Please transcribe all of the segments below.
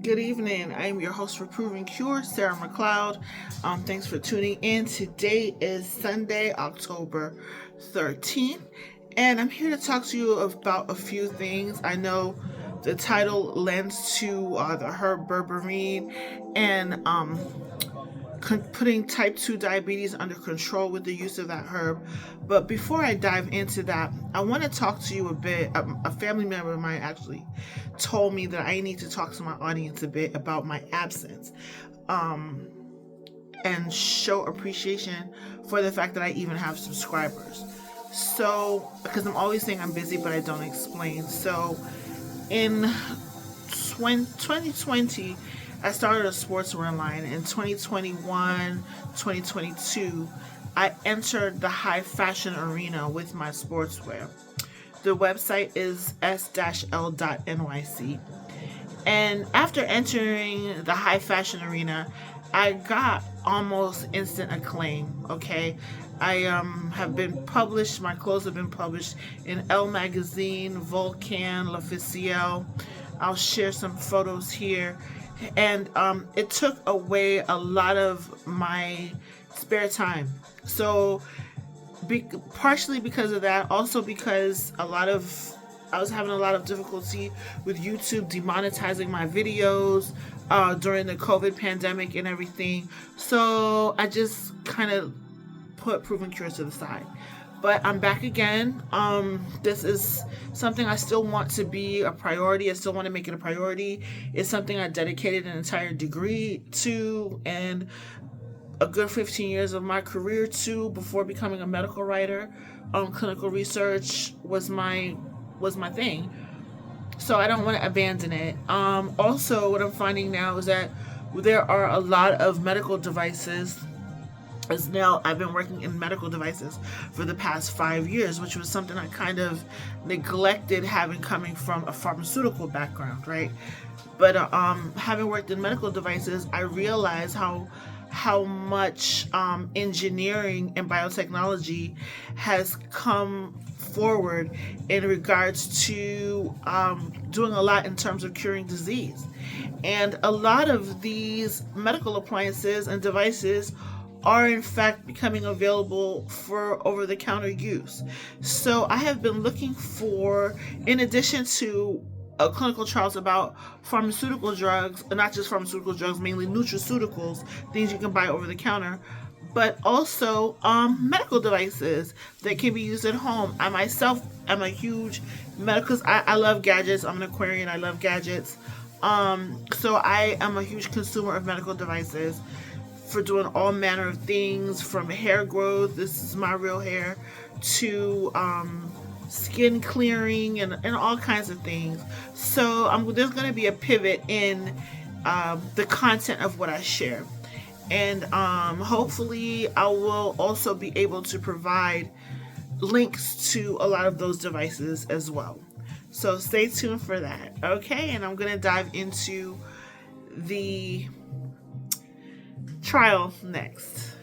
Good evening. I am your host for Proven Cure, Sarah McLeod. Thanks for tuning in. Today is Sunday, October 13th, and I'm here to talk to you about a few things. I know the title lends to the herb berberine and putting type 2 diabetes under control with the use of that herb. But before I dive into that, I want to talk to you a bit. A family member of mine actually told me that I need to talk to my audience a bit about my absence and show appreciation for the fact that I even have subscribers. So, because I'm always saying I'm busy, but I don't explain. So, in 2020, I started a sportswear line. In 2021, 2022, I entered the high fashion arena with my sportswear. The website is s-l.nyc. And after entering the high fashion arena, I got almost instant acclaim, okay? I have been published, my clothes have been published in Elle Magazine, Vulcan, L'Officiel. I'll share some photos here. And it took away a lot of my spare time. So, partially because of that, also because I was having a lot of difficulty with YouTube demonetizing my videos during the COVID pandemic and everything. So I just kind of put Proven Cure to the side. But I'm back again. This is something I still want to be a priority. I still want to make it a priority. It's something I dedicated an entire degree to and a good 15 years of my career to before becoming a medical writer. Clinical research was my thing. So I don't want to abandon it. Also, what I'm finding now is that there are a lot of medical devices. As now I've been working in medical devices for the past 5 years, which was something I kind of neglected having coming from a pharmaceutical background, right? But having worked in medical devices, I realized how much engineering and biotechnology has come forward in regards to doing a lot in terms of curing disease. And a lot of these medical appliances and devices are in fact becoming available for over-the-counter use. So I have been looking for, in addition to clinical trials about pharmaceutical drugs, not just pharmaceutical drugs, mainly nutraceuticals, things you can buy over the counter, but also medical devices that can be used at home. I myself am a huge medical, I love gadgets. I'm an Aquarian, I love gadgets. So I am a huge consumer of medical devices for doing all manner of things, from hair growth, this is my real hair, to skin clearing and all kinds of things. So there's going to be a pivot in the content of what I share. And hopefully I will also be able to provide links to a lot of those devices as well. So stay tuned for that. Okay, and I'm going to dive into the trial next.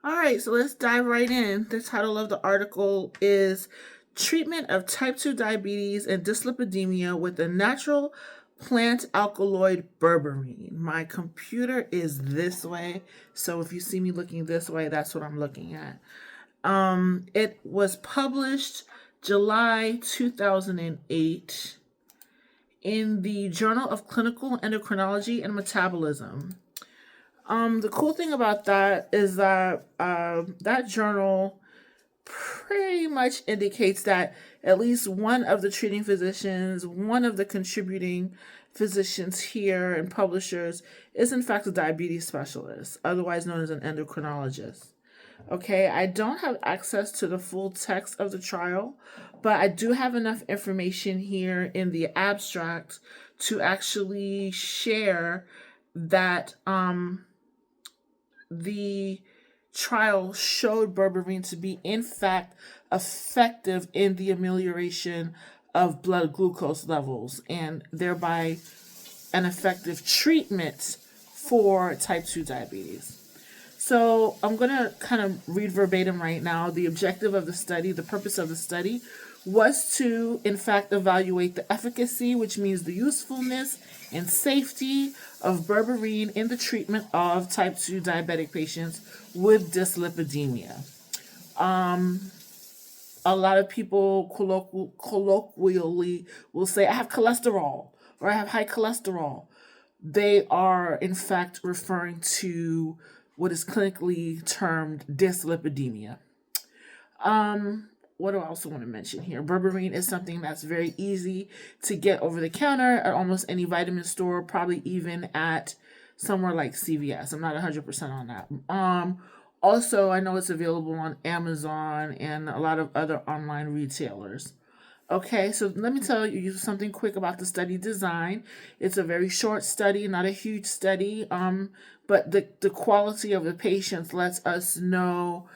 Alright, so let's dive right in. The title of the article is Treatment of Type 2 Diabetes and Dyslipidemia with the Natural Plant Alkaloid Berberine. My computer is this way, so if you see me looking this way, that's what I'm looking at. It was published July 2008 in the Journal of Clinical Endocrinology and Metabolism. The cool thing about that is that that journal pretty much indicates that at least one of the treating physicians, one of the contributing physicians here and publishers is in fact a diabetes specialist, otherwise known as an endocrinologist. Okay, I don't have access to the full text of the trial, but I do have enough information here in the abstract to actually share that the trial showed berberine to be in fact effective in the amelioration of blood glucose levels and thereby an effective treatment for type 2 diabetes. So I'm going to kind of read verbatim right now. The objective of the study, the purpose of the study, was to, in fact, evaluate the efficacy, which means the usefulness and safety of berberine in the treatment of type 2 diabetic patients with dyslipidemia. A lot of people colloquially will say, I have cholesterol or I have high cholesterol. They are, in fact, referring to what is clinically termed dyslipidemia. What do I also want to mention here? Berberine is something that's very easy to get over the counter at almost any vitamin store, probably even at somewhere like CVS. I'm not 100% on that. Also, I know it's available on Amazon and a lot of other online retailers. Okay, so let me tell you something quick about the study design. It's a very short study, not a huge study, but the quality of the patients lets us know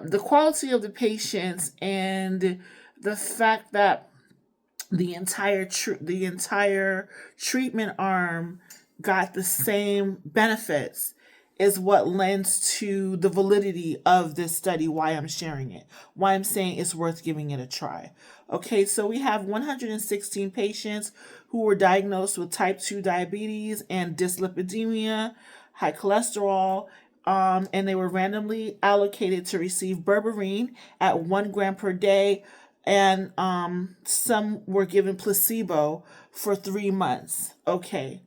the quality of the patients and the fact that the entire treatment arm got the same benefits is what lends to the validity of this study, why I'm sharing it, why I'm saying it's worth giving it a try. Okay, so we have 116 patients who were diagnosed with type 2 diabetes and dyslipidemia, high cholesterol, and they were randomly allocated to receive berberine at 1 gram per day, and some were given placebo for 3 months. Okay.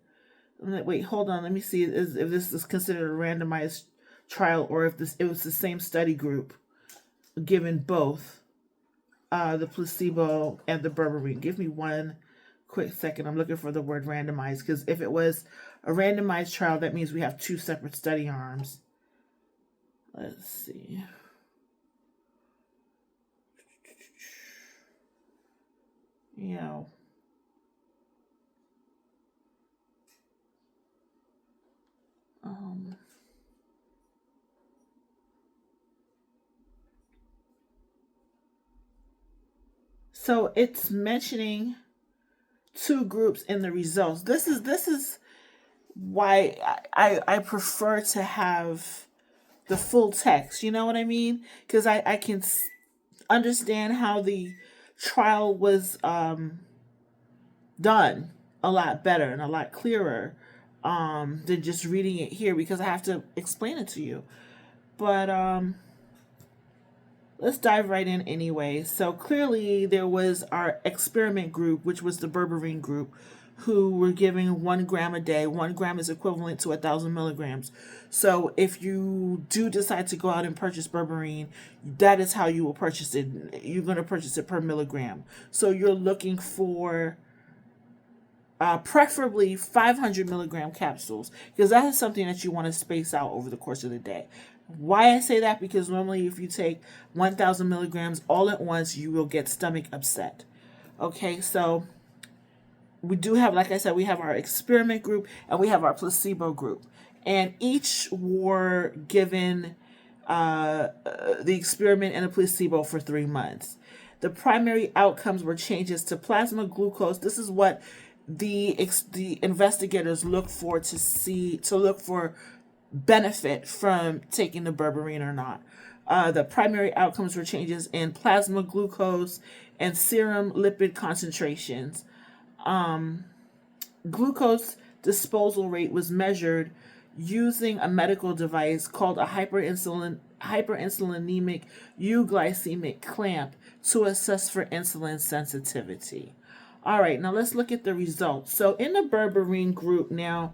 Wait, hold on. Let me see if this is considered a randomized trial or if it was the same study group given both the placebo and the berberine. Give me one quick second. I'm looking for the word randomized because if it was a randomized trial, that means we have 2 separate study arms. Let's see. Yeah. So it's mentioning 2 groups in the results. This is why I prefer to have the full text. You know what I mean? Because I can understand how the trial was done a lot better and a lot clearer than just reading it here because I have to explain it to you. But let's dive right in anyway. So clearly there was our experiment group, which was the berberine group, who were giving 1 gram a day. 1 gram is equivalent to 1,000 milligrams. So if you do decide to go out and purchase berberine, that is how you will purchase it. You're going to purchase it per milligram. So you're looking for preferably 500 milligram capsules because that is something that you want to space out over the course of the day. Why I say that? Because normally if you take 1,000 milligrams all at once, you will get stomach upset. Okay, so we do have, like I said, we have our experiment group and we have our placebo group. And each were given the experiment and a placebo for 3 months. The primary outcomes were changes to plasma glucose. This is what the investigators look for to look for benefit from taking the berberine or not. The primary outcomes were changes in plasma glucose and serum lipid concentrations. Glucose disposal rate was measured using a medical device called a hyperinsulinemic euglycemic clamp to assess for insulin sensitivity. All right, now let's look at the results. So in the berberine group now,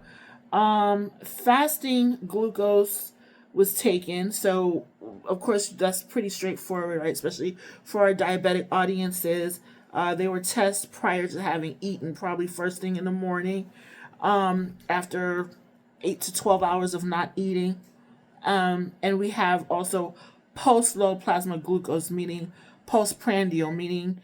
fasting glucose was taken. So of course that's pretty straightforward, right? Especially for our diabetic audiences. They were tested prior to having eaten, probably first thing in the morning, after 8 to 12 hours of not eating. And we have also post-low plasma glucose, meaning postprandial, meaning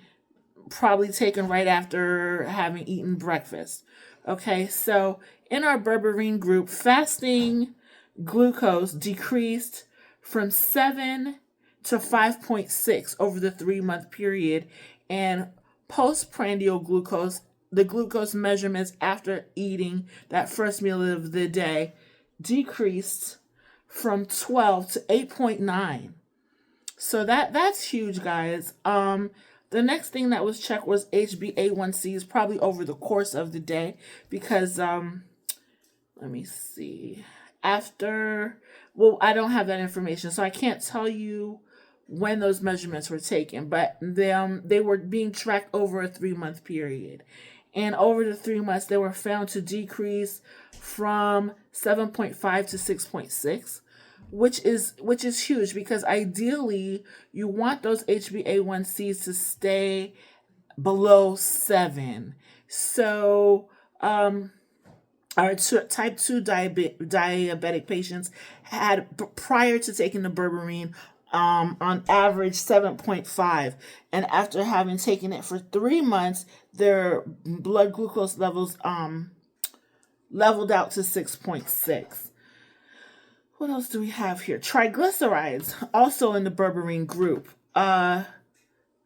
probably taken right after having eaten breakfast. Okay, so in our berberine group, fasting glucose decreased from 7 to 5.6 over the 3-month period, and postprandial glucose, the glucose measurements after eating that first meal of the day, decreased from 12 to 8.9. So that's huge, guys. The next thing that was checked was HbA1c's, probably over the course of the day, because let me see. I don't have that information, so I can't tell you when those measurements were taken, but they were being tracked over a 3-month period. And over the 3 months, they were found to decrease from 7.5 to 6.6, which is huge, because ideally you want those HbA1c's to stay below 7. So our type 2 diabetic patients had, prior to taking the berberine, on average 7.5, and after having taken it for 3 months, their blood glucose levels leveled out to 6.6. What else do we have here? Triglycerides, also in the berberine group,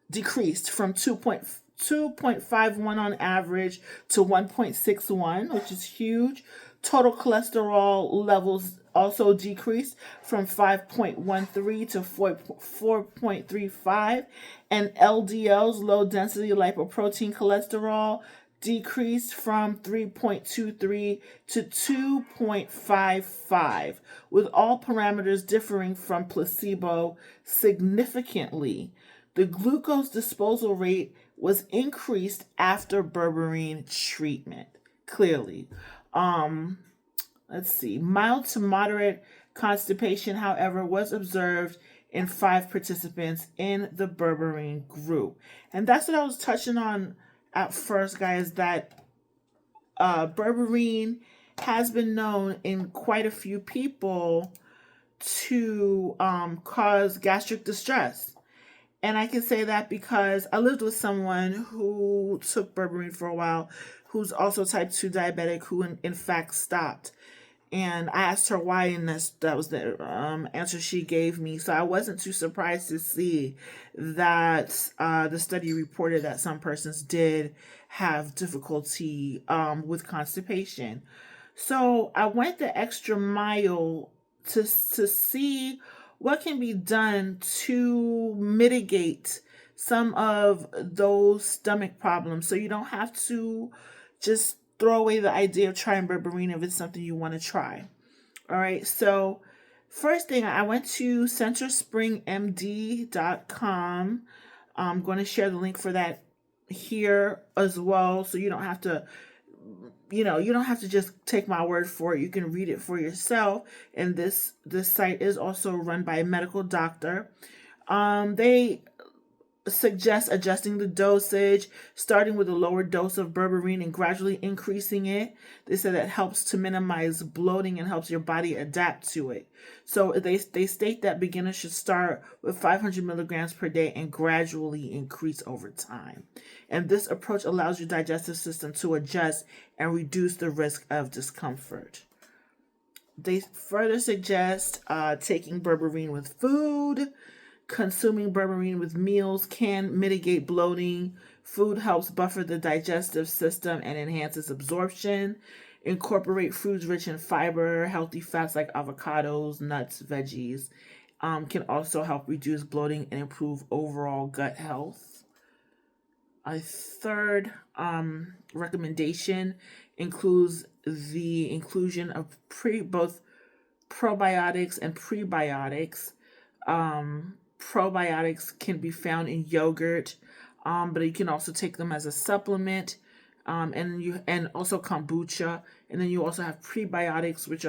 decreased from 2.51 on average to 1.61, which is huge. Total cholesterol levels also decreased from 5.13 to 4.35, and LDLs, low density lipoprotein cholesterol, decreased from 3.23 to 2.55, with all parameters differing from placebo significantly. The glucose disposal rate was increased after berberine treatment, clearly. Let's see. Mild to moderate constipation, however, was observed in 5 participants in the berberine group. And that's what I was touching on at first, guys, that berberine has been known in quite a few people to cause gastric distress. And I can say that because I lived with someone who took berberine for a while, who's also type 2 diabetic, who in fact stopped. And I asked her why, and that was the answer she gave me. So I wasn't too surprised to see that the study reported that some persons did have difficulty with constipation. So I went the extra mile to see what can be done to mitigate some of those stomach problems, so you don't have to just throw away the idea of trying berberine if it's something you want to try. All right, so first thing, I went to centerspringmd.com. I'm going to share the link for that here as well, so you don't have to just take my word for it. You can read it for yourself. And this site is also run by a medical doctor. They suggest adjusting the dosage, starting with a lower dose of berberine and gradually increasing it. They say that helps to minimize bloating and helps your body adapt to it. So they state that beginners should start with 500 milligrams per day and gradually increase over time. And this approach allows your digestive system to adjust and reduce the risk of discomfort. They further suggest taking berberine with food. Consuming berberine with meals can mitigate bloating. Food helps buffer the digestive system and enhances absorption. Incorporate foods rich in fiber, healthy fats like avocados, nuts, veggies. Can also help reduce bloating and improve overall gut health. A third recommendation includes the inclusion of both probiotics and prebiotics. Probiotics can be found in yogurt, but you can also take them as a supplement, and also kombucha. And then you also have prebiotics, which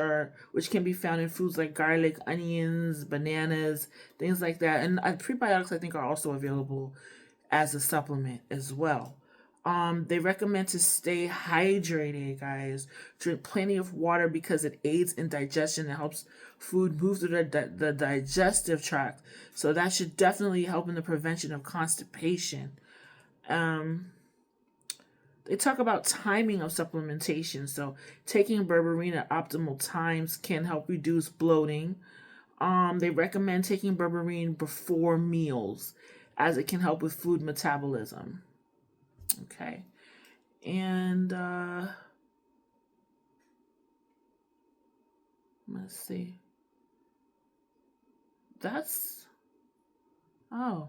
can be found in foods like garlic, onions, bananas, things like that. And prebiotics, I think, are also available as a supplement as well. They recommend to stay hydrated, guys. Drink plenty of water because it aids in digestion and helps food move through the digestive tract. So that should definitely help in the prevention of constipation. They talk about timing of supplementation. So taking berberine at optimal times can help reduce bloating. They recommend taking berberine before meals, as it can help with food metabolism. Okay. And let's see. That's, oh,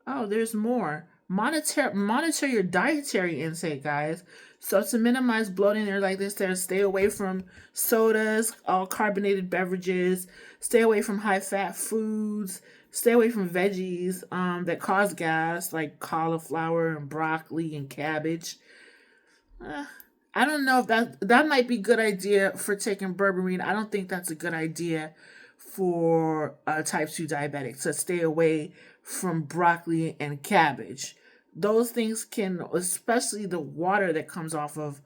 there's more. Monitor your dietary intake, guys. So to minimize bloating, they're like this. There, stay away from sodas, all carbonated beverages. Stay away from high fat foods. Stay away from veggies that cause gas, like cauliflower and broccoli and cabbage. Uh, I don't know if that might be a good idea for taking berberine. I don't think that's a good idea for type 2 diabetic to stay away from broccoli and cabbage. Those things can, especially the water that comes off of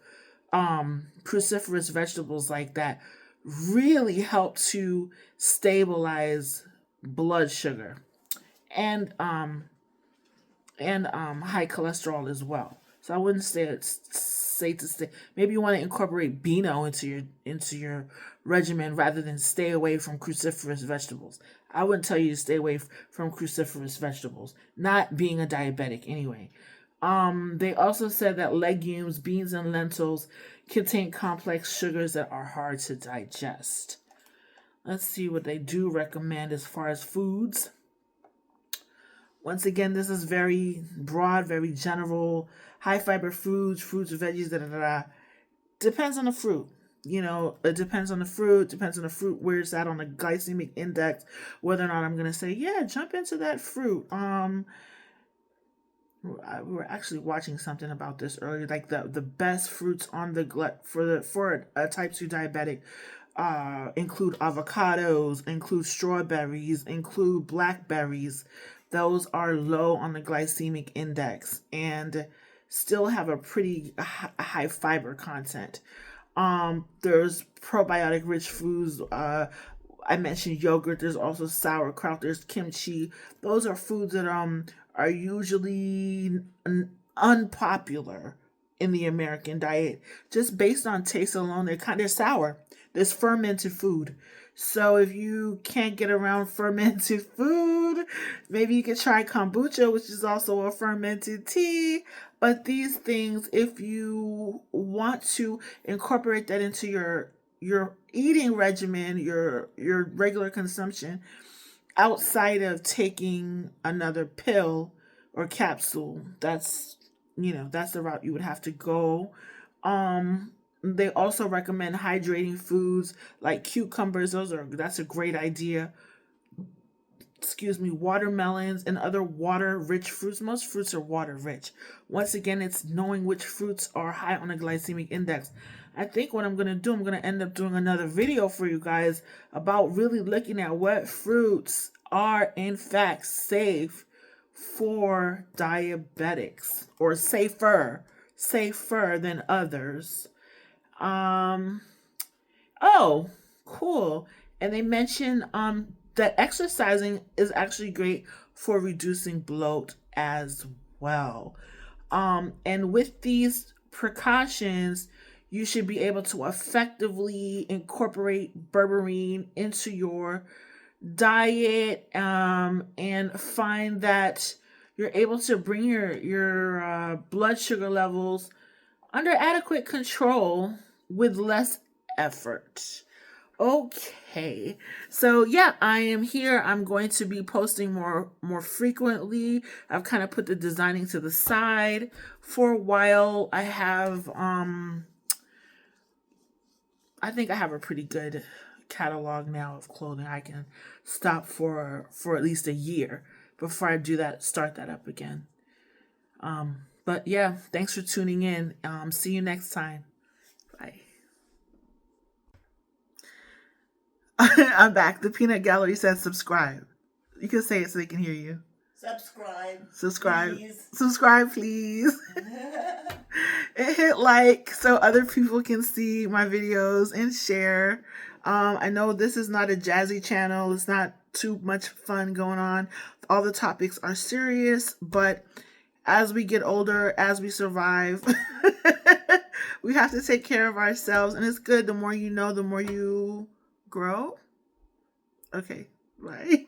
cruciferous vegetables like that, really help to stabilize blood sugar and high cholesterol as well. So I wouldn't say to stay. Maybe you want to incorporate Beano into your regimen rather than stay away from cruciferous vegetables. I wouldn't tell you to stay away from cruciferous vegetables. Not being a diabetic anyway. They also said that legumes, beans, and lentils contain complex sugars that are hard to digest. Let's see what they do recommend as far as foods. Once again, this is very broad, very general. High fiber foods, fruits, veggies, Depends on the fruit. It depends on the fruit, where it's at on the glycemic index, whether or not I'm going to say, yeah, jump into that fruit. We were actually watching something about this earlier, like the best fruits on the glut for a type 2 diabetic include avocados, include strawberries, include blackberries. Those are low on the glycemic index and still have a pretty high fiber content. There's probiotic rich foods. I mentioned yogurt. There's also sauerkraut. There's kimchi. Those are foods that are usually unpopular in the American diet, just based on taste alone. They're sour. There's fermented food. So if you can't get around fermented food, maybe you could try kombucha, which is also a fermented tea. But these things, if you want to incorporate that into your eating regimen, your regular consumption, outside of taking another pill or capsule, that's the route you would have to go. They also recommend hydrating foods like cucumbers. That's a great idea. Watermelons and other water-rich fruits. Most fruits are water-rich. Once again, it's knowing which fruits are high on the glycemic index. I think what I'm going to end up doing another video for you guys about really looking at what fruits are in fact safe for diabetics, or safer than others. Oh, cool. And they mentioned that exercising is actually great for reducing bloat as well. And with these precautions, you should be able to effectively incorporate berberine into your diet, and find that you're able to bring your blood sugar levels under adequate control with less effort. Okay, so yeah, I am here. I'm going to be posting more frequently. I've kind of put the designing to the side for a while. I have I think I have a pretty good catalog now of clothing. I can stop for at least a year before I start that up again. But yeah, thanks for tuning in. See you next time. Bye. I'm back. The Peanut Gallery says subscribe. You can say it so they can hear you. Subscribe. Please. Subscribe, please. And hit like so other people can see my videos and share. I know this is not a jazzy channel. It's not too much fun going on. All the topics are serious, but as we get older, as we survive, we have to take care of ourselves. And it's good. The more you know, the more you grow. Okay, bye.